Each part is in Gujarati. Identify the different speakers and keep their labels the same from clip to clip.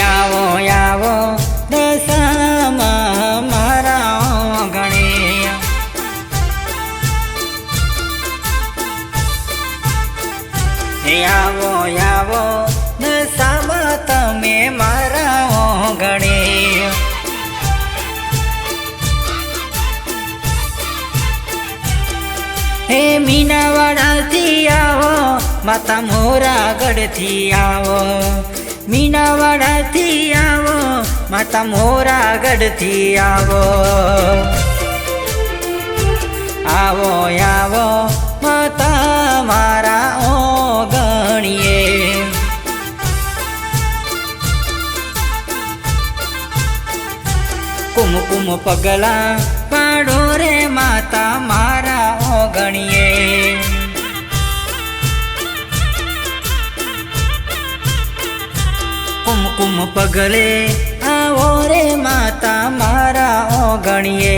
Speaker 1: આવો આવો દશામાં મારા ઓગણે આવો આવો દશામાં તમે મારા ઓગણે હે મીનાવાડાથી આવો માતા મોરાગઢથી આવો મીનાવાડાથી આવો માતા મોરાગઢથી આવો આવો આવો માતા મારા ઓગણીએ કુમકુમ પગલા પાડો રે માતા મારા ઓગણીએ કુમકુમ પગલે આવો રે માતા મારા ઓગણીએ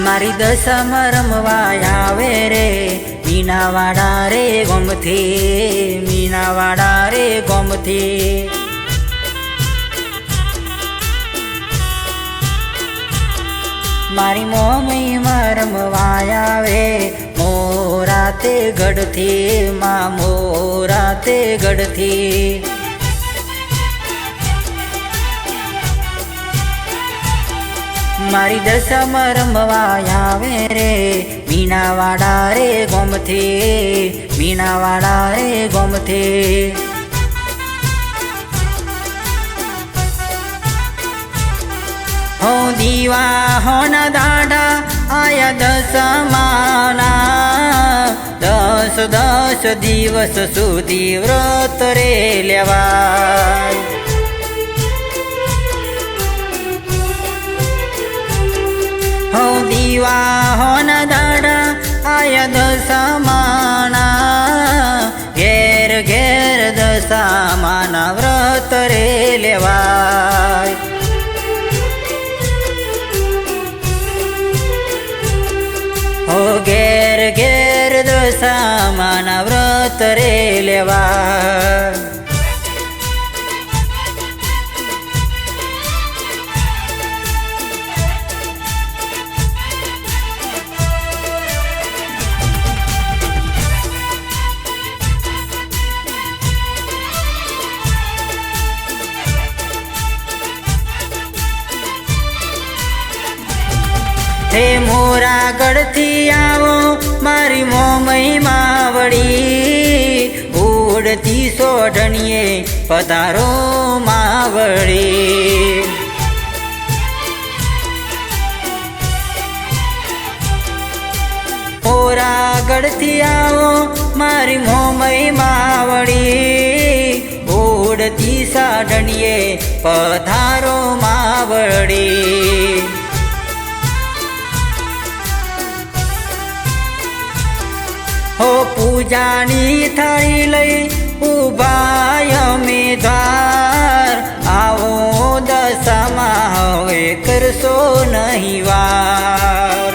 Speaker 1: મારી દશામાં રમવા આવે રે મીનાવાડા રે ગોમથી મીનાવાડા રે ગોમથી મારી મોમઈમાં રમવા આવે મોરાતે ગઢથી માં મોરાતે ગઢથી મારી દશામાં રમવા આવે રે મીનાવાડા રે ગોમથી મીનાવાડા રે ગોમથી હો દીવા હોના દાડા આયા દશામાના 10 દિવસ સુધી વ્રત રે લેવાય હો દીવા હોના દાડા આયા દશામાના ઘેર ઘેર દશામાના વ્રત રે લેવાય હો ઘેર ઘેર દશામાના વ્રત રે લેવાય હે મોરાગઢથી આવો મારી મોમઈ માવડી ઉડતી સોઢણીએ પધારો માવડી મોરાગઢથી આવો મારી મોમઈ માવડી ઉડતી સોઢણીએ પધારો માવડી હો પૂજાની થાળી લઈ ઉભા અમે દ્વાર આવો દશામાં હવે કરશો નહીં વાર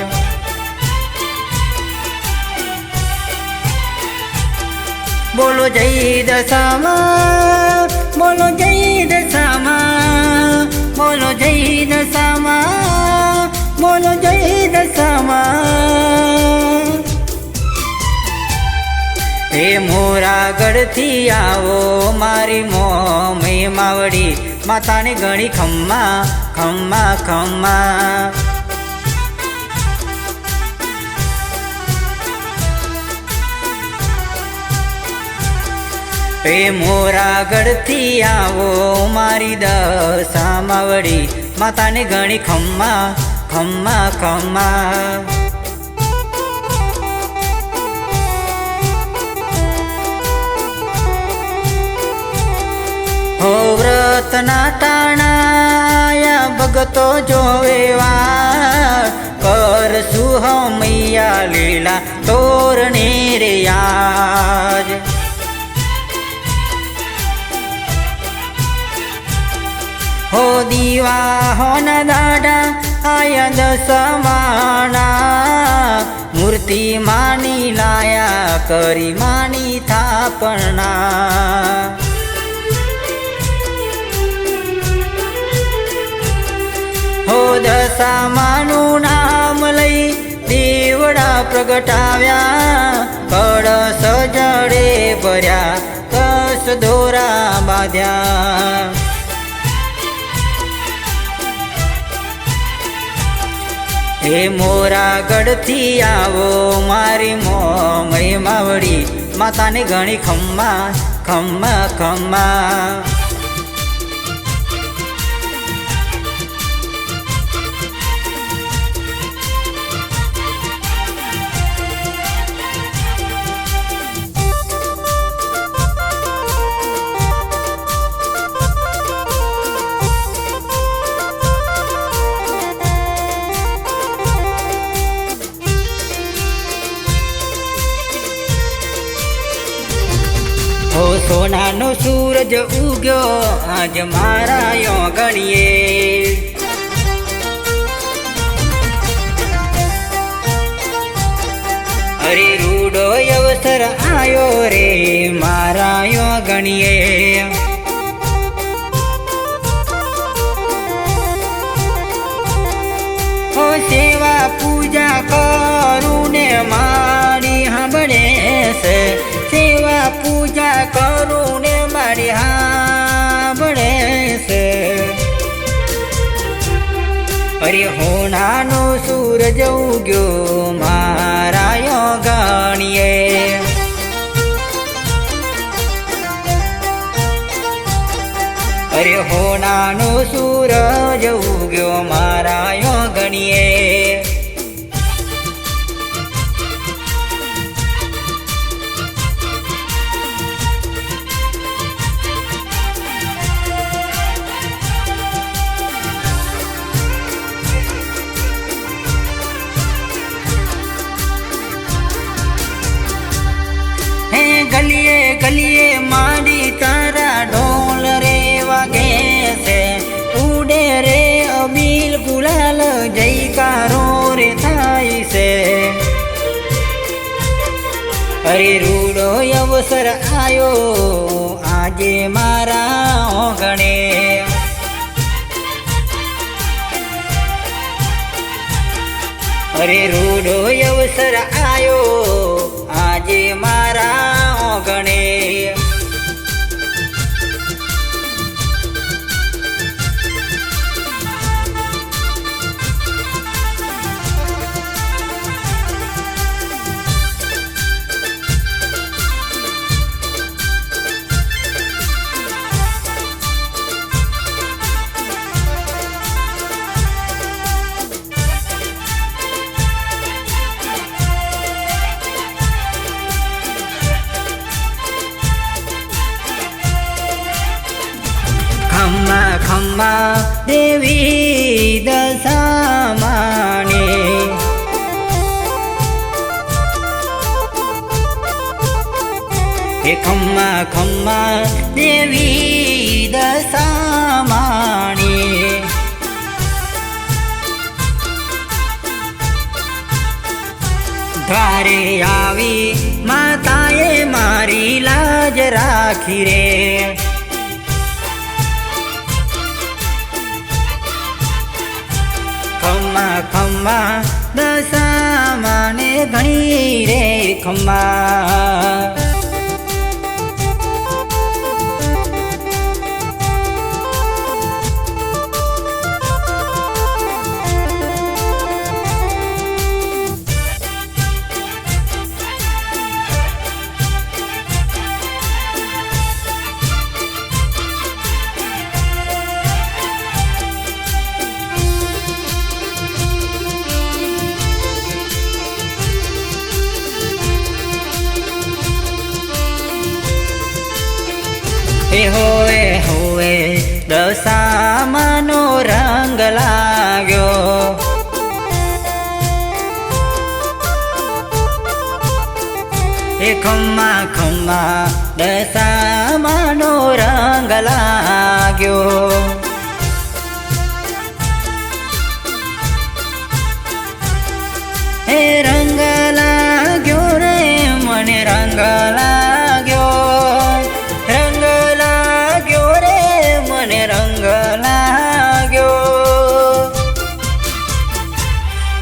Speaker 1: બોલો જય દશામાં બોલો જય દશામાં બોલો જય દશામાં બોલો જય દશામાં હે મોરાગઢથી આવો મારી મોમઈ માવડી માતાને ગણી ખમ્મા ખમ્મા ખમ્મા હે મોરાગઢથી આવો મારી દશા માવડી માતાને ગણી ખમ્મા ખમ્મા ખમ્મા ભગતના ટાણાયા ભગતો જોવેવા કરશું હમૈયા લીલા તોરણે રે યાદ. હો દીવા હોના દાડા આયા દસમાણા મૂર્તિ માની લાયા કરી માની થાપણા. હો દશામાનું નામ લઈ દીવડા પ્રગટાવ્યા કળશ જડે ભર્યા કસ દોરા બાંધ્યા. હે મોરા ગઢથી આવો મારી મોમય માવડી માતાને ઘણી ખમ્મા ખમ્મા ખમ્મા. હો સોનાનો સૂરજ ઉગ્યો આજ મારા યોગણીએ. અરે રૂડો અવસર આયો રે મારા યોગણીએ. હો સેવા પૂજા કરું ને મારી સાંભળે છે. સેવા પૂજા કરું ને મારી સાંભળે છે. અરે હોનાનો સૂરજ ઉગ્યો મારા યોગણીએ. અરે હોનાનો સૂરજ ઉગ્યો મારા યોગણીએ. ગલીએ ગલીએ મારી તારા ઢોલ રે વાગે છે. ઉડે રે અબીલ ગુલાલ જયકારો રે થાય છે. અરે રૂડો અવસર આયો આજે મારા ઓગણે. અરે રૂડો અવસર આયો આજે મારા ઓગણે. ખમ્મા ખમ્મા દેવી દશામાને. હે ખમ્મા ખમ્મા દેવી દશામાને. દ્વારે આવી માતાએ મારી લાજ રાખી રે. ખમ્મા ખમ્મા દશામાને ઘણી રે ખમ્મા. એ હોવે હોવે દશામાનો રંગ લાગ્યો. એ ખમ્મા ખમ્મા દશામાનો રંગ લાગ્યો. એ રંગ લાગ્યો રે મને રંગ લાગ્યો, રંગ લાગ્યો રે મને રંગ લાગ્યો.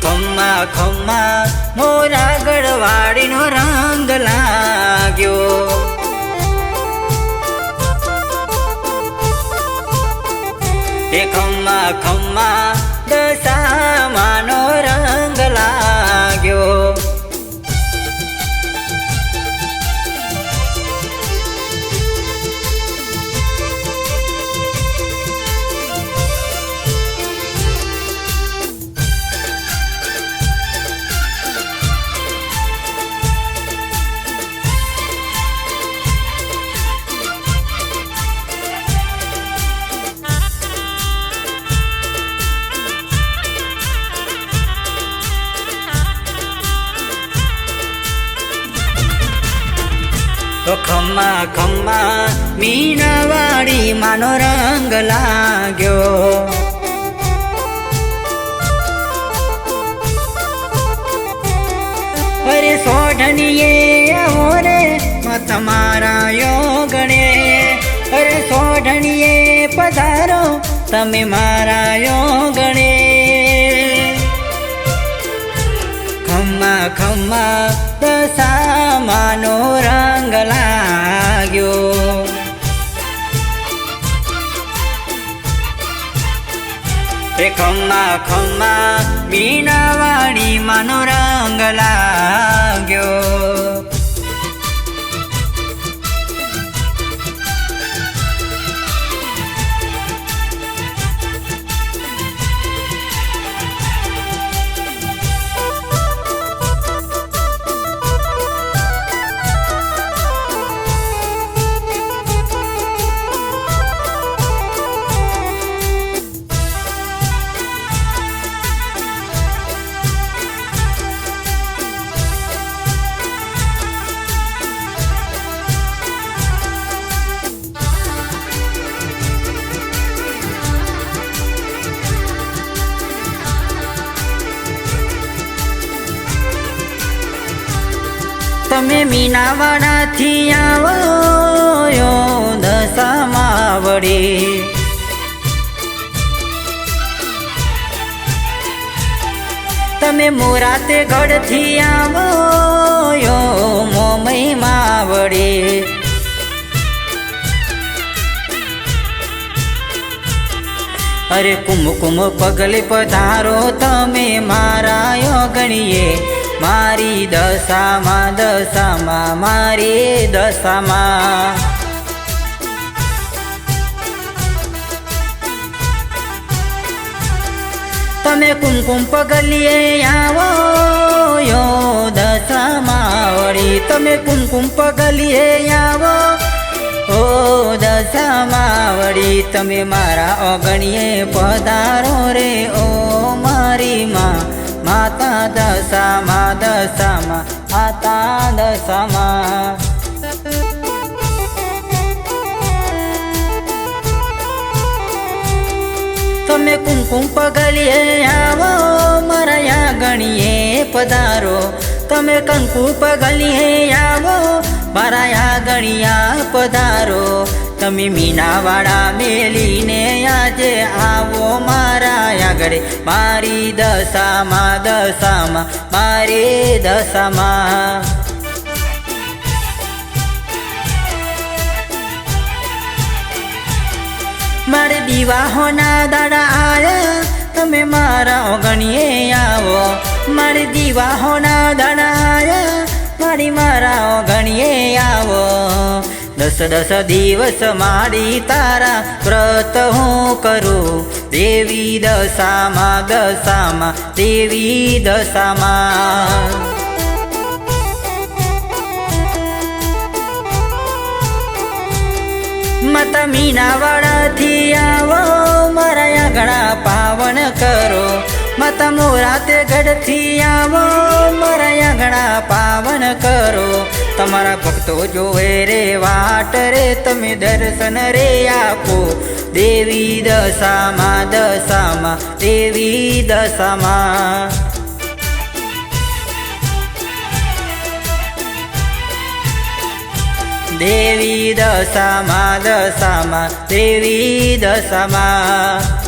Speaker 1: ખમ્મા ખમ્મા મોરા ગઢવાડીનો રંગ લાગ્યો. એ ખમ્મા ખમ્મા દશામાનો રંગ લાગ્યો. તો ખમ્મા ખમ્મા મીનાવાડી માનો રંગ લાગ્યો. અરે સોઢણીએ આવો રે તમારા યોગણે, અરે સોઢણીએ પધારો તમે મારા યોગણે. ખમ્મા ખમ્મા દશામાનો રંગ લાગ્યો. એ ખમ્મા ખમ્મા મીનાવાડી માનો રંગ લાગ્યો. તમે મીનાવાડાથી આવો દશામાવડી, તમે મોરાતે ગઢથી આવો મોમઈ માવડી. અરે કુમકુમ પગલે પધારો તમે મારા યોગણીએ, મારી દશામાં દશામાં મારી દશામાં. તમે કુમકુમ પગલીએ આવો દશામાવડી, તમે કુમકુમ પગલીએ આવો ઓ દશામાવડી. તમે મારા ઓગણીએ પધારો રે ઓ મારી માં, માતા દશામાં દશામાં માતા દશામાં. તમે કુમકુમ પગલીએ આવો મારા ગણીએ પધારો, તમે કંકુ પગલીએ આવો મારા ગણિયા પધારો. તમે મીનાવાડા મેલીને આજે આવો મારા આગળ, મારી દશામાં દશામાં મારી દશામાં. મારે દિવાહોના દાડા આયા તમે મારા ઓગણીએ આવો, મારે દિવાહોના દાડા આયા મારી મારા ઓગણીએ આવો. 10 દિવસ મારી તારા વ્રત હું કરું, દેવી દશામાં દશામાં દેવી દશામાં. માતા મીનાવાડાથી આવો મારા આંગણા પાવન કરો, માતા મોરાતે ગઢથી આવો મારા આંગણા પાવન કરો, તમારા ભક્તો જોવે રે વાટ રે તમે દર્શન રે આપો, દેવી દશામાં દશામાં દેવી દશામાં, દેવી દશામાં દશામાં દેવી દશામાં,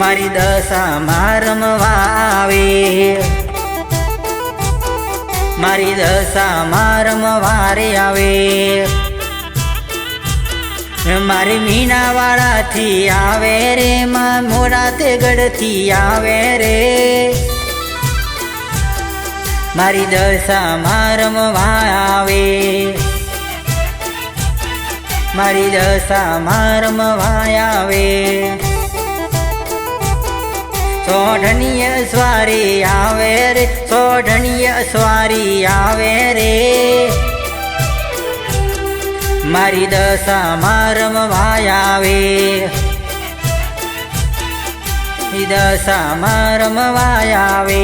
Speaker 1: મારી દશામાં રમવા આવે, મારી દશામાં રમવા રે આવે, મારી મીનાવાડાથી આવે રે માં મોરાતે ગઢથી આવે રે, મારી દશામાં રમવા આવે, મારી દશામાં રમવા આવે, સોઢણીય સ્વારી આવે રે, સોઢણીય સ્વારી આવે રે, મારી દશામાં રમવા આવે, દશામાં રમવા આવે,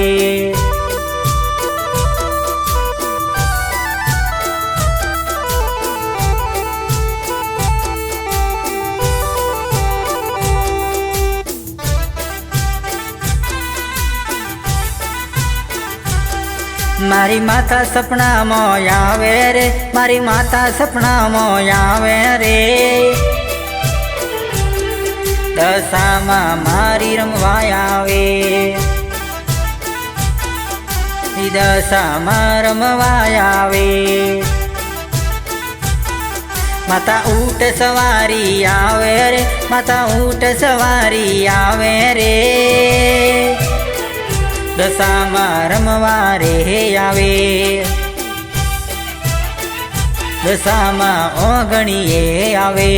Speaker 1: મારી માતા સપનામાં આવે રે, મારી માતા સપનામાં આવે રે, દશામાં મારી રમવા આવે, દશામાં રમવા આવે, માતા ઊંટ સવારી આવે રે, માતા ઊંટ સવારી આવે રે, દશામાં રમવા રે આવે, દશામાં ઓગણીએ આવે,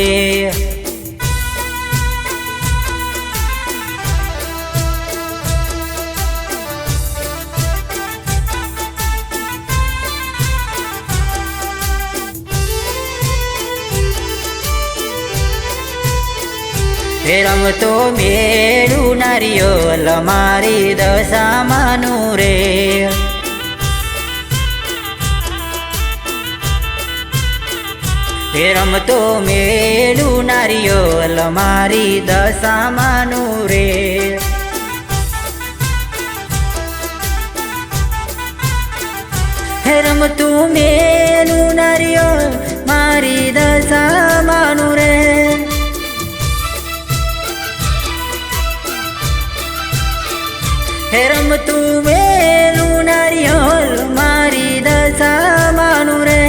Speaker 1: રમતો મેળું નારિયોલ મારી દશામાંનું રે, રમતો મેળું નારિયોલ મારી દશામાંનું રે, રમતું મેળું નારિયોલ મારી દશામાંનું રે, રમતું મેલું નારિયોલ મારી દશામાંનું રે,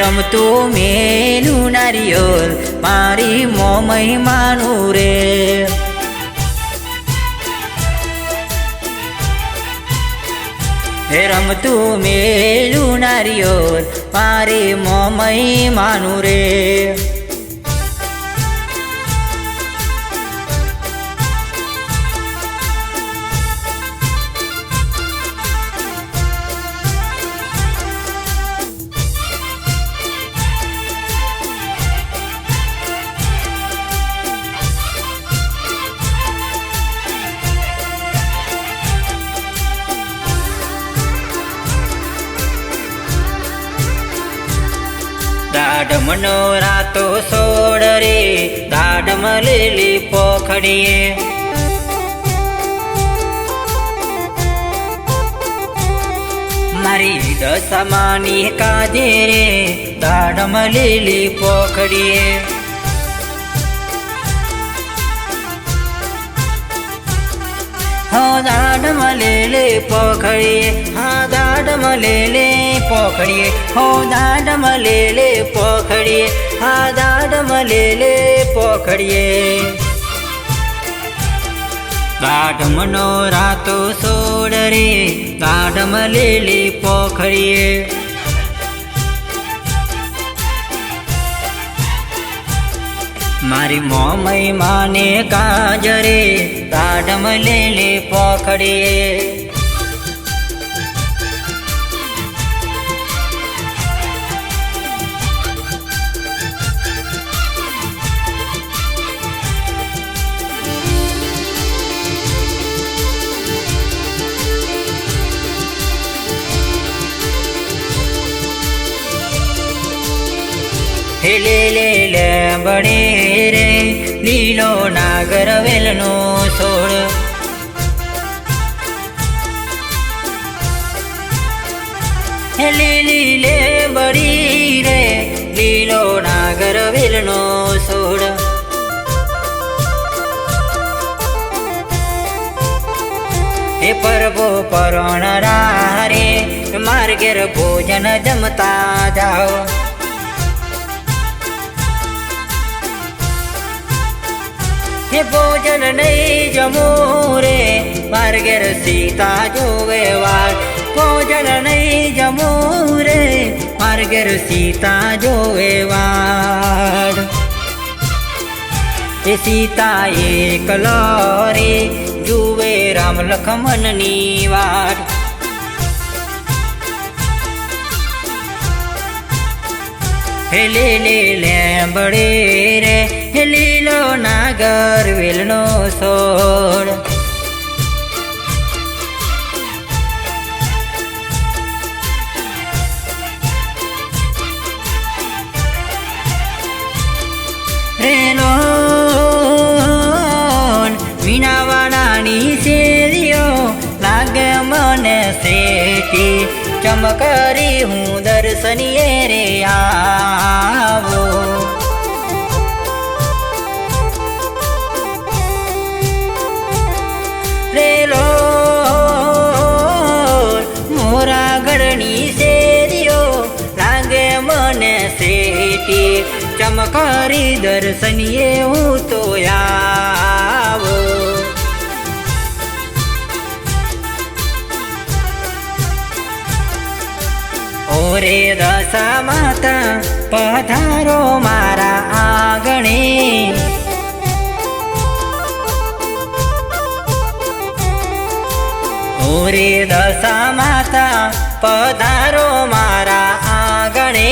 Speaker 1: રમતું મેલું નારિયોલ મારી મોમહીમાનું રે, રમતું મેલું નારિયોલ મારી મોમહીમાનું રે, દાઢમનો રાતો સોડ રે, દાઢમ લીલી પોખડીએ, મારી દશામાંની કાજે રે, દાઢમ લીલી પોખડીએ, હા દાઢમ લીલી પોખડીએ, હા દાઢમ લીલી પોખડીએ, હો દાઢમ લીલી પોખડીએ, હા દાઢમ લીલી પોખડીએ, ગાઢમનો રાતો સોડ રે ગાઢમ લીલી પોખરીએ મારી મોમઈ માને કાજરે ગાઢમ લીલી પોખરીએ લે બડે રે લીલો નાગર વેલનો સોળ લીલી લે બડી રે લીલો નાગર વેલનો સોળ હે પરબો પરણ રે માર્ગેર ભોજન જમતા જાઓ હે ભોજન નહીં જમો રે માર્ગેર સીતા જોવે વાળ ભોજન નહીં જમો રે માર્ગેર સીતા જોવે વાળ એ સીતા એકલો રે જુએ રામ લખમણની વાટ હે લે બડે રે હે લીલો નાગર વેલનો સોળ રેલો મીનાવાડાની શેરીઓ લાગે મને શેઠી ચમકરી હું દર્શનીએ રે આવો રેલો મોરાગઢની શેરીઓ લાગે મને શેઠી ચમકરી દર્શનીએ હું તો આવો ઓરે દશા માતા પધારો મારા આંગણે ઓરે દશા માતા પધારો મારા આંગણે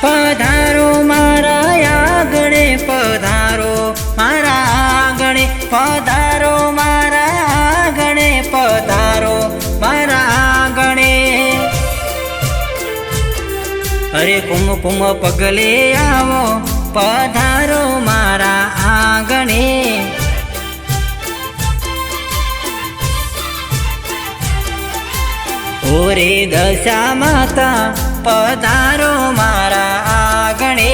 Speaker 1: પધારો મારા આંગણે પધારો મારા આંગણે પધારો મારા આંગણે પધારો મારા આંગણે અરે કુમકુમ પગલે આવો પધારો મારા આંગણે ઓરે દશા માતા પધારો મારા આંગણે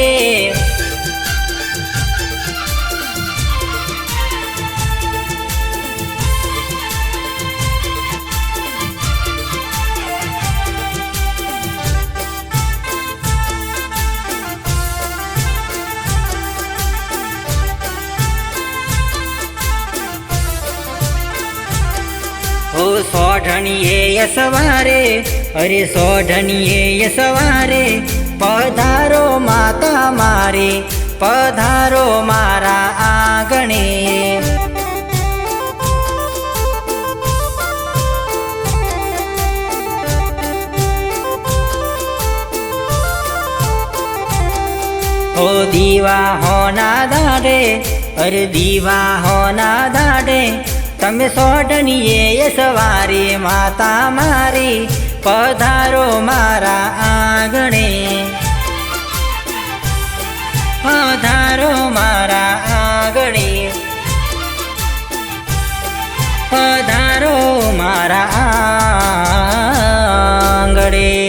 Speaker 1: ઓ સોઢણીએ સવારે અરે સોઢણીએ સવારે પધારો માતા મારે પધારો મારા આંગણે ઓ દીવા હોના દાડે અરે દીવા હોના દાડે તમે સોઢણીએ સવારે માતા મારી પધારો મારા આંગણે પધારો મારા આંગણે પધારો મારા આંગણે